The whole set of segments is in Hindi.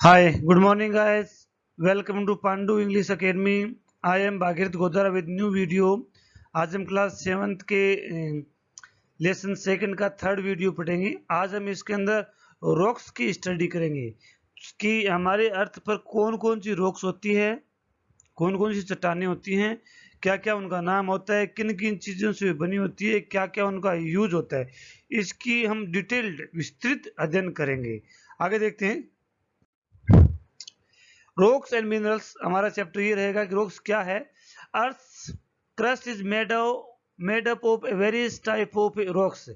Hi, good morning guys. Welcome to Pandu English Academy. I am Bhagirath Godara with new video. आज हम क्लास 7th के लेसन सेकंड का थर्ड वीडियो पढ़ेंगे। आज हम इसके अंदर रॉक्स की स्टडी करेंगे कि हमारे अर्थ पर कौन कौन सी रॉक्स होती है, कौन कौन सी चट्टानें होती हैं, क्या क्या उनका नाम होता है, किन किन चीज़ों से बनी होती है, क्या क्या उनका यूज होता है, इसकी हम डिटेल्ड विस्तृत अध्ययन करेंगे। आगे देखते हैं। रॉक्स एंड मिनरल्स, हमारा चैप्टर ये रहेगा कि रॉक्स क्या है। Earth crust is made up of various type of rocks.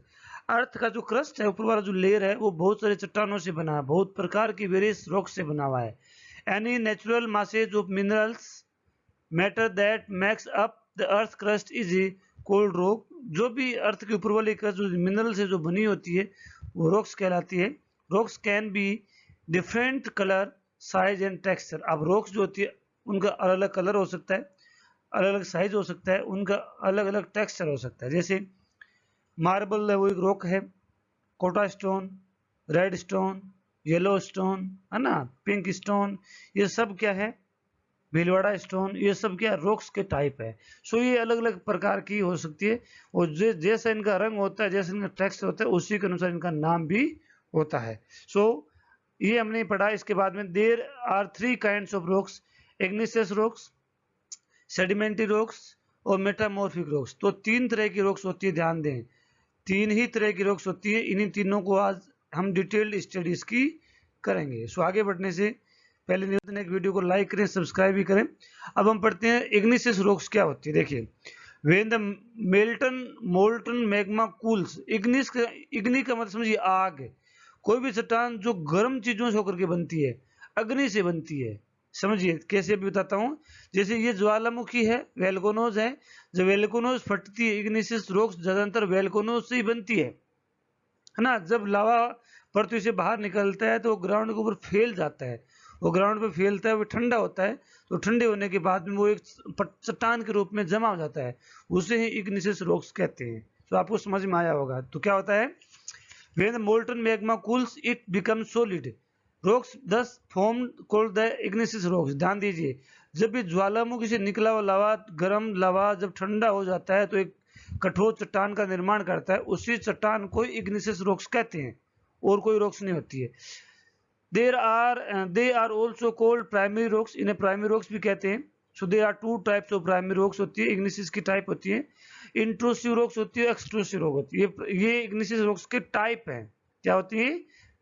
Earth का जो क्रस्ट है, ऊपर वाला जो लेयर है, वो बहुत सारे चट्टानों से बना है, बहुत प्रकार की वेरियस रॉक्स से बना हुआ है। Any natural masses of minerals matter that makes up the earth crust is cold rock. जो भी अर्थ के ऊपर वाली क्रस्ट जो मिनरल से जो बनी होती है वो रॉक्स कहलाती है। Rocks can be different colour, size and texture. अब रॉक्स जो होती है उनका अलग अलग कलर हो सकता है, अलग अलग साइज हो सकता है, उनका अलग अलग टेक्सचर हो सकता है। जैसे मार्बल है, वो एक रॉक है। Kota stone, red stone, yellow stone, है ना, पिंक स्टोन, ये सब क्या है, भीलवाड़ा स्टोन, ये सब क्या रॉक्स के टाइप है। सो ये अलग अलग प्रकार की हो सकती है और जैसा इनका रंग होता है, जैसा इनका टेक्सचर होता है, उसी के अनुसार इनका नाम भी होता है। सो ये हमने पढ़ा। इसके बाद में there are three kinds of rocks: igneous rocks, sedimentary rocks और मेटामॉर्फिक रॉक्स। तो तीन तरह की रॉक्स होती है, ध्यान दें, तीन ही तरह की रॉक्स होती है। इन्हीं तीनों को आज हम डिटेल्ड स्टडीज की करेंगे। सो आगे बढ़ने से पहले निवेदन है कि वीडियो को लाइक करें, सब्सक्राइब भी करें। अब हम पढ़ते हैं इग्निशियस रॉक्स क्या होती है। देखिए, when the molten magma cools, इग्नि का मतलब समझिए आग है। कोई भी चट्टान जो गर्म चीजों से होकर के बनती है, अग्नि से बनती है। समझिए कैसे भी बताता हूँ। जैसे ये ज्वालामुखी है, वेल्कोनोज है। जब वेल्कोनोज फटती है, इग्निशियस रॉक्स ज्यादातर वेल्कोनोज से ही बनती है ना। जब लावा पृथ्वी से बाहर निकलता है तो वो ग्राउंड के ऊपर फैल जाता है। वो ग्राउंड पे फैलता है, वो ठंडा होता है। तो ठंडे होने के बाद में वो एक चट्टान के रूप में जमा हो जाता है। उसे ही इग्निशियस रॉक्स कहते हैं। तो आपको समझ में आया होगा। तो क्या होता है, when the molten magma cools it becomes solid, rocks thus formed called the igneous rocks। ध्यान दीजिए, जब भी ज्वालामुखी से निकला हुआ लावा, गर्म लावा जब ठंडा हो जाता है तो एक कठोर चट्टान का निर्माण करता है। उसी चट्टान को इग्निशियस रॉक्स कहते हैं, और कोई रॉक्स नहीं होती है। They are also called primary rocks, इन्हें प्राइमरी रॉक्स भी कहते हैं। So they are two types of primary rocks होती है। इग्निशियस की टाइप होती है, इंट्रूसिव रॉक्स होती है, एक्सट्रूसिव रॉक होती है। ये इग्निशियस रॉक्स के टाइप हैं। क्या होती है,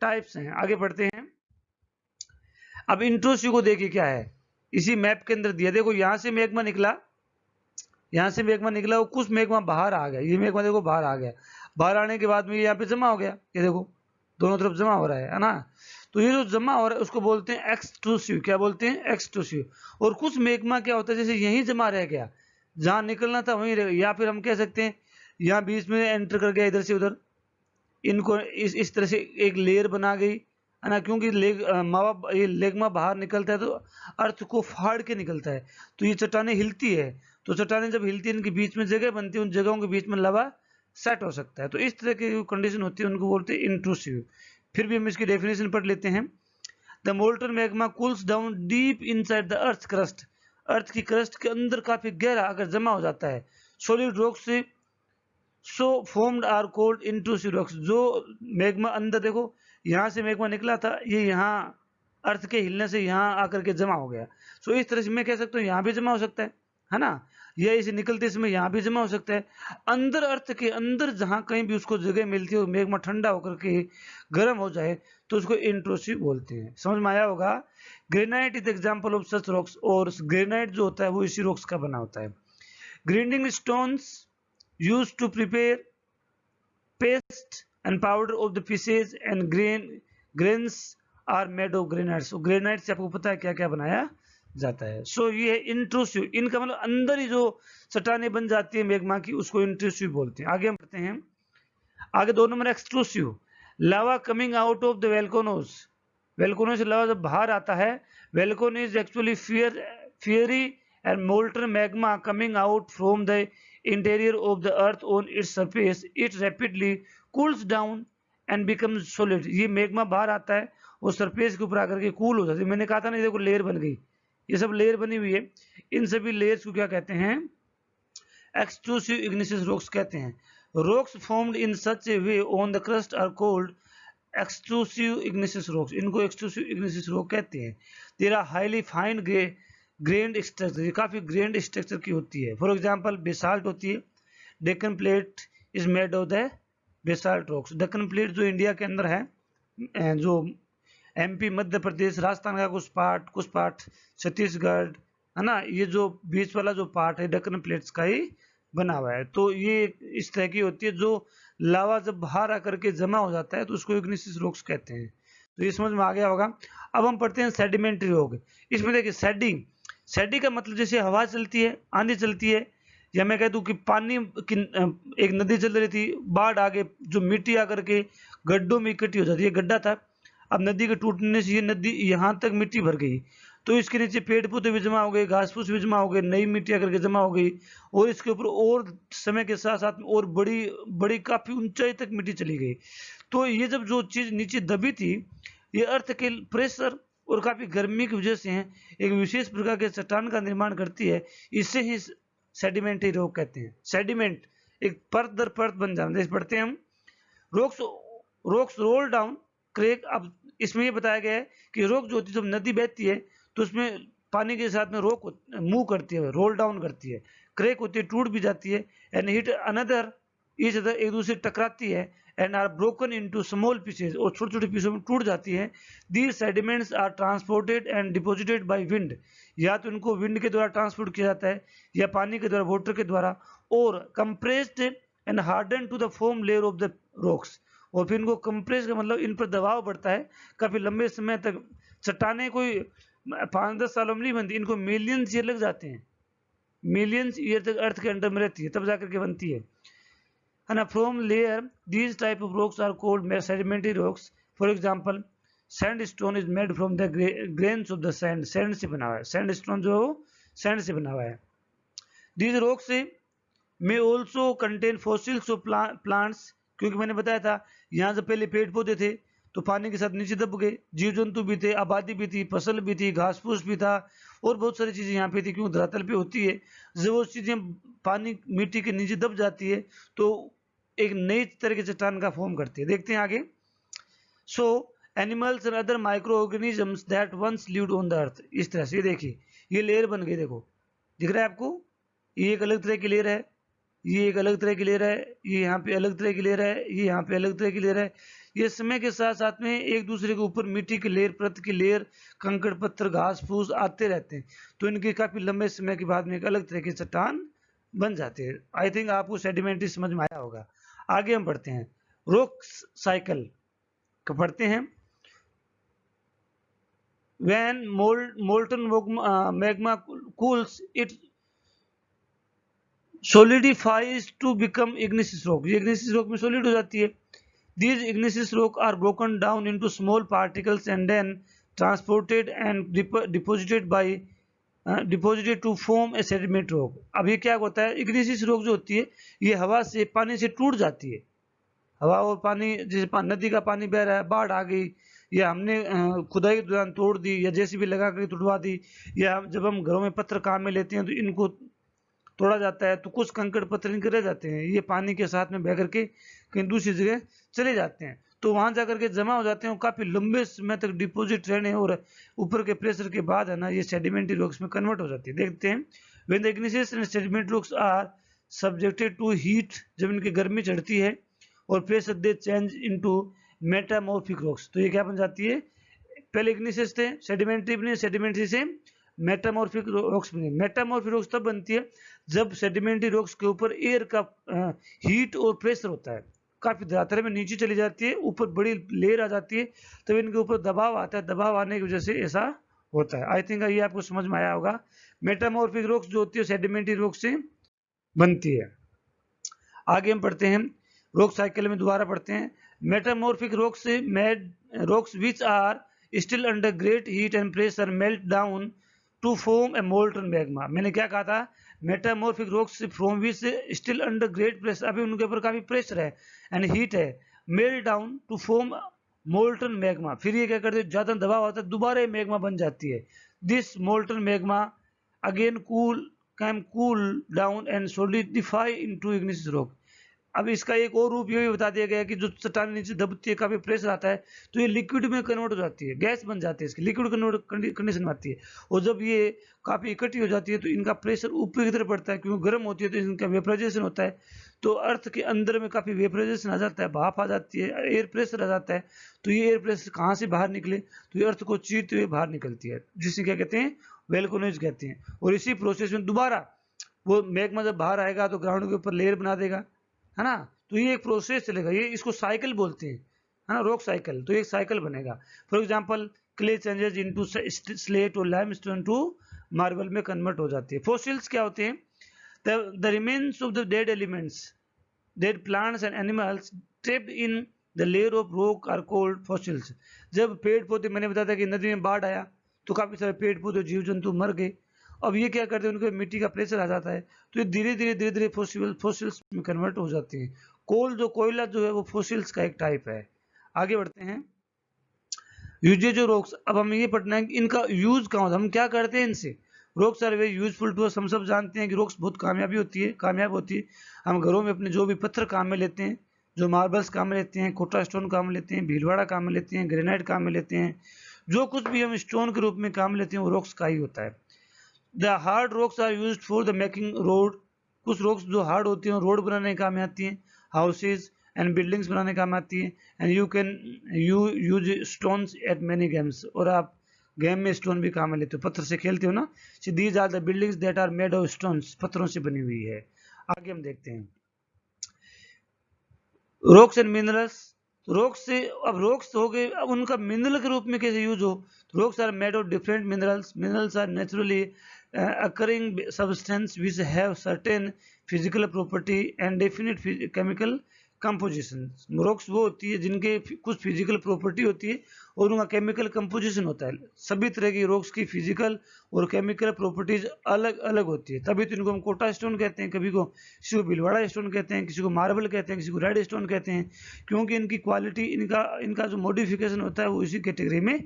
टाइप्स हैं। आगे बढ़ते हैं। अब इंट्रूसिव को देखिए क्या है, इसी मैप के अंदर दिया। देखो यहां से मैग्मा निकला, यहाँ से मैग्मा निकला, वो कुछ मैग्मा बाहर आ गया। ये मैग्मा देखो बाहर आ गया। बाहर आने के बाद में ये यहाँ पे जमा हो गया। ये देखो दोनों तरफ जमा हो रहा है ना। तो ये जो जमा हो रहा है उसको बोलते हैं एक्सट्रूसिव। क्या बोलते हैं, एक्सट्रूसिव। और कुछ मैग्मा क्या होता है, जैसे यहीं जमा रह गया, जहां निकलना था वहीं रह गया। या फिर हम कह सकते हैं यहाँ बीच में एंटर कर गया, इधर से उधर। इनको इस तरह से एक लेयर बना गई, है ना। क्योंकि ये लेगमा बाहर निकलता है तो अर्थ को फाड़ के निकलता है, तो ये चट्टानें हिलती है। तो चट्टानें जब हिलती है, इनके बीच में जगह बनती है, उन जगहों के बीच में लावा सेट हो सकता है। तो इस तरह की कंडीशन होती है, उनको बोलते हैं इंट्रूसिव। फिर भी हम इसकी डेफिनेशन पढ़ लेते हैं। The molten magma cools down deep inside the earth crust. Earth की क्रस्ट के अंदर काफी गहरा अगर जमा हो जाता है सॉलिड रॉक से, so formed are called intrusive rocks. जो मैग्मा अंदर देखो, यहाँ से मैग्मा निकला था, ये यहाँ अर्थ के हिलने से यहाँ आकर के जमा हो गया। सो इस तरह से मैं कह सकता हूँ यहाँ भी जमा हो सकता है ना। या इसे निकलते समय यहाँ भी जमा हो सकता है। अंदर अर्थ के अंदर जहाँ कहीं भी उसको जगह मिलती है, मैग्मा ठंडा होकर के गर्म हो जाए, तो उसको इंट्रूसिव बोलते हैं। समझ में आया होगा। Granite is example of such rocks. और ग्रेनाइट जो होता है वो इसी रॉक्स का बना होता है। Grinding stones used to prepare paste and powder of the pieces and grains are made of granites। so granite से आपको पता है क्या क्या बनाया जाता है। सो ये इंट्रूसिव, इनका मतलब अंदर ही जो चट्टानें बन जाती है मैग्मा की, उसको इंट्रूसिव बोलते हैं। आगे हम पढ़ते हैं। आगे 2 number exclusive, lava coming out of the volcanoes. Volcanoes से लावा जब बाहर आता है, volcano is actually fiery and molten magma coming out from the interior of the earth on its surface. It rapidly cools down and become solid. ये मैग्मा बाहर आता है और सरफेस के ऊपर आकर के कूल हो जाती है। मैंने कहा था ना, देखो लेयर बन गई, ये सब लेयर बनी हुई है। इन सभी लेयर्स को क्या कहते हैं? एक्सट्रूसिव इग्निशियस रॉक्स कहते हैं। Rocks formed in such a way on the crust are called extrusive igneous rocks. इनको एक्सट्रूसिव इग्निशियस रॉक कहते हैं। There are highly fine grained structure, ये काफी ग्रेन्ड स्ट्रक्चर की होती है। फॉर एग्जांपल बेसाल्ट होती है। Deccan plate is made of the basalt rocks. Deccan plate जो इंडिया के अंदर है, जो एमपी, मध्य प्रदेश, राजस्थान का कुछ पार्ट छत्तीसगढ़, है ना, ये जो बीच वाला जो पार्ट है डेक्कन प्लेट्स का ही बना हुआ है। तो ये इस तरह की होती है, जो लावा जब बाहर आकर के जमा हो जाता है तो उसको इग्निशियस रॉक्स कहते हैं। तो ये समझ में आ गया होगा। अब हम पढ़ते हैं सेडिमेंट्री रॉक। इसमें देखिए सेडी का मतलब जैसे हवा चलती है, आंधी चलती है, या मैं कह दूं कि पानी की एक नदी चल रही थी, बाढ़ आ गए, जो मिट्टी आकर के गड्ढों में इकट्ठी हो जाती है। गड्ढा था, अब नदी के टूटने से ये नदी यहाँ तक मिट्टी भर गई, तो इसके नीचे पेड़ पौधे भी जमा हो गए, घास फूस भी जमा हो गए, नई मिट्टी आकर के जमा हो गई, और इसके ऊपर और समय के साथ साथ और बड़ी बड़ी काफी ऊंचाई तक मिट्टी चली गई। तो ये जब जो चीज नीचे दबी थी, ये अर्थ के प्रेशर और काफी गर्मी की वजह से है, एक विशेष प्रकार के चट्टान का निर्माण करती है। इससे ही सेडिमेंट्री रॉक कहते हैं। सेडिमेंट एक परत दर परत बन जाना। जैसे पढ़ते हैं हम, रॉक्स रोल डाउन क्रेक। अब इसमें ये बताया गया है कि रॉक जो होती है, जब नदी बहती है तो उसमें पानी के साथ में रॉक मूव करती है, रोल डाउन करती है, क्रेक होती है, टूट भी जाती है, and hit another each other, एक दूसरे टकराती है, and are broken into small pieces, और छोटे छोटे पीसों में टूट जाती है। These sediments are transported and deposited by wind. या तो इनको विंड के द्वारा ट्रांसपोर्ट किया जाता है, या पानी के द्वारा, वाटर के द्वारा, और compressed and harden to the form layer of the rocks. और फिर इनको कंप्रेस का मतलब इन पर दबाव बढ़ता है, काफी लंबे समय तक। चट्टाने कोई 5-10 सालों में नहीं बनती, इनको मिलियंस ईयर लग जाते हैं। मिलियंस ईयर तक अर्थ के अंडर में रहती है, तब जाकर के बनती है ना। From layer these type of rocks are called sedimentary rocks. For example, sandstone is made from the grains of the sand. Sand से बना हुआ है, सैंडस्टोन जो सैंड से बना हुआ है। दीज रॉक्स में also contain fossils of plants, क्योंकि मैंने बताया था यहाँ से पहले पेड़ पौधे थे तो पानी के साथ नीचे दब गए, जीव जंतु भी थे, आबादी भी थी, फसल भी थी, घास फूस भी था, और बहुत सारी चीजें यहाँ पे थी, क्योंकि धरातल पे होती है। जब वो चीजें पानी मिट्टी के नीचे दब जाती है तो एक नई तरह के चट्टान का फॉर्म करती है। देखते हैं आगे। So animals and other microorganisms that once lived on the earth. इस तरह से देखिए ये लेयर बन गई, देखो दिख रहा है आपको, ये एक अलग तरह की लेयर है, ये एक अलग तरह की लेयर है, ये यहाँ पे अलग तरह की लेयर है, ये यहाँ पे अलग तरह की लेयर है। ये समय के साथ साथ में एक दूसरे के ऊपर मिट्टी की लेयर, परत की लेयर, कंकड़ पत्थर, घास फूस आते रहते हैं, तो इनके काफी लंबे समय के बाद में एक अलग तरह के चट्टान बन जाते हैं। आई थिंक आपको सेडिमेंट्री समझ में आया होगा। आगे हम पढ़ते हैं रॉक साइकिल का, पढ़ते हैं। When molten magma cools, it solidifies to become igneous rock. ये igneous rock में solid हो जाती है। These igneous rock are broken down into small particles and then transported and deposited to form a sediment rock. अब ये क्या होता है, igneous rock जो होती है ये हवा से, पानी से टूट जाती है। हवा और पानी, जैसे नदी का पानी बह रहा है, बाढ़ आ गई, या हमने खुदाई के दौरान तोड़ दी, या जेसीबी लगा कर तोड़वा दी, या जब हम घरों में पत्थर काम में लेते हैं तो इनको तोड़ा जाता है, तो कुछ कंकड़ पत्थर इनके रह जाते हैं, ये पानी के साथ में बह करके कहीं दूसरी जगह चले जाते हैं, तो वहां जाकर के जमा हो जाते हैं, काफी लंबे समय तक डिपोजिट रहने और ऊपर के प्रेशर के बाद है ना ये सेडिमेंट्री रॉक्स में कन्वर्ट हो जाती है। देखते हैं, when the igneous and sedimentary rocks are subjected to heat, जब इनकी गर्मी चढ़ती है और pressure they change into metamorphic rocks. तो ये क्या बन जाती है, पहले इग्निशियस थे, सेडिमेंट्री बने, सेडिमेंट्री से मेटामॉर्फिक रॉक्स बने। मेटामॉर्फिक रॉक्स तब बनती है जब सेडिमेंट्री रॉक्स के ऊपर एयर का हीट और प्रेशर होता है, काफी धरातल में नीचे चली जाती है, ऊपर बड़ी लेयर आ जाती है, तब इनके ऊपर दबाव आता है, दबाव आने की वजह से ऐसा होता है। आई थिंक ये आपको समझ में आया होगा। मेटामॉर्फिक रॉक्स जो होती है सेडिमेंट्री रॉक्स से बनती है। आगे हम पढ़ते हैं रॉक साइकिल में, दोबारा पढ़ते हैं। Metamorphic rocks made rocks which are still under great heat and pressure melt down to form a molten magma. मैंने क्या कहा था, metamorphic rocks from which still under great pressure, अभी उनके ऊपर काफी प्रेशर है एंड हीट है, melt down to form molten magma. फिर ये क्या करते हैं, ज्यादा दबाव आता है, दोबारा मैग्मा बन जाती है। This molten magma again can cool down and solidify into igneous rock. अब इसका एक और रूप ये भी बता दिया गया है कि जो चट्टान नीचे दबती है, काफी प्रेशर आता है, तो ये लिक्विड में कन्वर्ट हो जाती है, गैस बन जाती है, इसकी लिक्विड कंडीशन में आती है। और जब ये काफी इकट्ठी हो जाती है तो इनका प्रेशर ऊपर की तरफ पड़ता है, क्योंकि गर्म होती है तो इनका वेपराइजेशन होता है। तो अर्थ के अंदर में काफी वेपराइजेशन आ जाता है, भाप आ जाती है, एयर प्रेशर आ जाता है। तो ये एयर प्रेशर कहाँ से बाहर निकले, तो ये अर्थ को चीरते हुए बाहर निकलती है, जिसे क्या कहते हैं, वेलकोनाइज कहते हैं। और इसी प्रोसेस में दोबारा वो मैग्मा जब बाहर आएगा तो ग्राउंड के ऊपर लेयर बना देगा, है ना। तो ये एक प्रोसेस चलेगा, ये इसको साइकिल बोलते हैं, है ना, रॉक साइकिल। तो एक साइकिल बनेगा। For example clay changes into slate और लाइमस्टोन टू मार्बल में कन्वर्ट हो जाती है। फॉसिल्स क्या होते हैं, the remains of the dead elements, dead plants and animals trapped in the layer of rock are called fossils. जब पेड़ पौधे, मैंने बताया था कि नदी में बाढ़ आया तो काफी सारे पेड़ पौधे, जीव जंतु मर गए। अब ये क्या करते हैं, उनको मिट्टी का प्रेशर आ जाता है, तो ये धीरे धीरे फॉसिल्स में कन्वर्ट हो जाती है। कोयला जो है वो फॉसिल्स का एक टाइप है। आगे बढ़ते हैं। यूजेज ऑफ रॉक्स, अब हम ये पढ़ना है कि इनका यूज कहाँ होता है, हम क्या करते हैं इनसे। Rocks are very useful to us, हम सब जानते हैं कि रॉक्स बहुत कामयाब होती है। हम घरों में अपने जो भी पत्थर काम में लेते हैं, जो मार्बल्स काम में लेते हैं, कोटा स्टोन काम में लेते हैं, भीलवाड़ा काम में लेते हैं, ग्रेनाइट काम में लेते हैं, जो कुछ भी हम स्टोन के रूप में काम लेते हैं वो रॉक्स का ही होता है। The hard rocks are used for the making road, कुछ रॉक्स जो हार्ड होती हैं रोड बनाने के काम में आती हैं, हाउसेज एंड बिल्डिंग्स बनाने के काम आती है। And you can use stones eight many games, और आप गेम में स्टोन भी काम में लेते हो, पत्थर से खेलते हो ना। These are the buildings that are made of stones, पत्थरों से बनी हुई है। आगे हम देखते हैं रॉक्स एंड मिनरल्स। रॉक्स से, अब रॉक्स हो गए, अब उनका मिनरल के रूप में कैसे यूज हो। Rocks are made of different minerals. Minerals are naturally occurring substance which have certain physical property and definite chemical composition। Rocks वो होती है जिनके कुछ फिजिकल प्रॉपर्टी होती है और उनका केमिकल कंपोजिशन होता है। सभी तरह की रॉक्स की फिजिकल और केमिकल प्रॉपर्टीज अलग अलग होती है, तभी तो इनको हम कोटा स्टोन कहते हैं, कभी को किसी को भीलवाड़ा स्टोन कहते हैं, किसी को मार्बल कहते हैं, किसी को रेड स्टोन कहते हैं, क्योंकि इनकी क्वालिटी, इनका जो मॉडिफिकेशन होता है वो इसी कैटेगरी में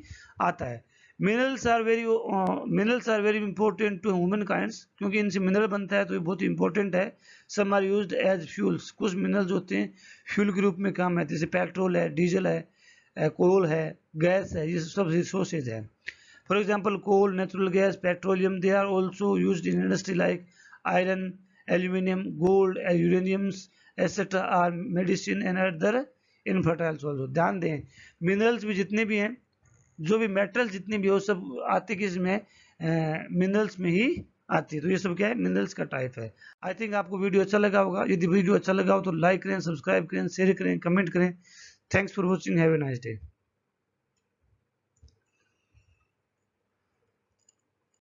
आता है। Minerals are very important to human kinds, क्योंकि इनसे मिनरल बनता है तो ये बहुत इंपॉर्टेंट है। Some are used as fuels, कुछ मिनरल्स होते हैं फ्यूल के रूप में काम आते हैं, जैसे पेट्रोल है, डीजल है, कोल है, गैस है, ये सब रिसोर्सेज है। For example coal, natural gas, petroleum, they are also used in industry like iron, aluminium, gold, uraniums etcetera or medicine and other infertiles also. ध्यान दें, मिनरल्स भी जितने भी हैं, जो भी मेटल जितने भी हो, सब आते किस में, मिनरल्स में ही आती है। तो ये सब क्या है, मिनरल्स का टाइप है। आई थिंक आपको वीडियो अच्छा लगा होगा। यदि वीडियो अच्छा लगा हो तो लाइक करें, सब्सक्राइब करें, शेयर करें, कमेंट करें। Thanks for watching, have a nice day.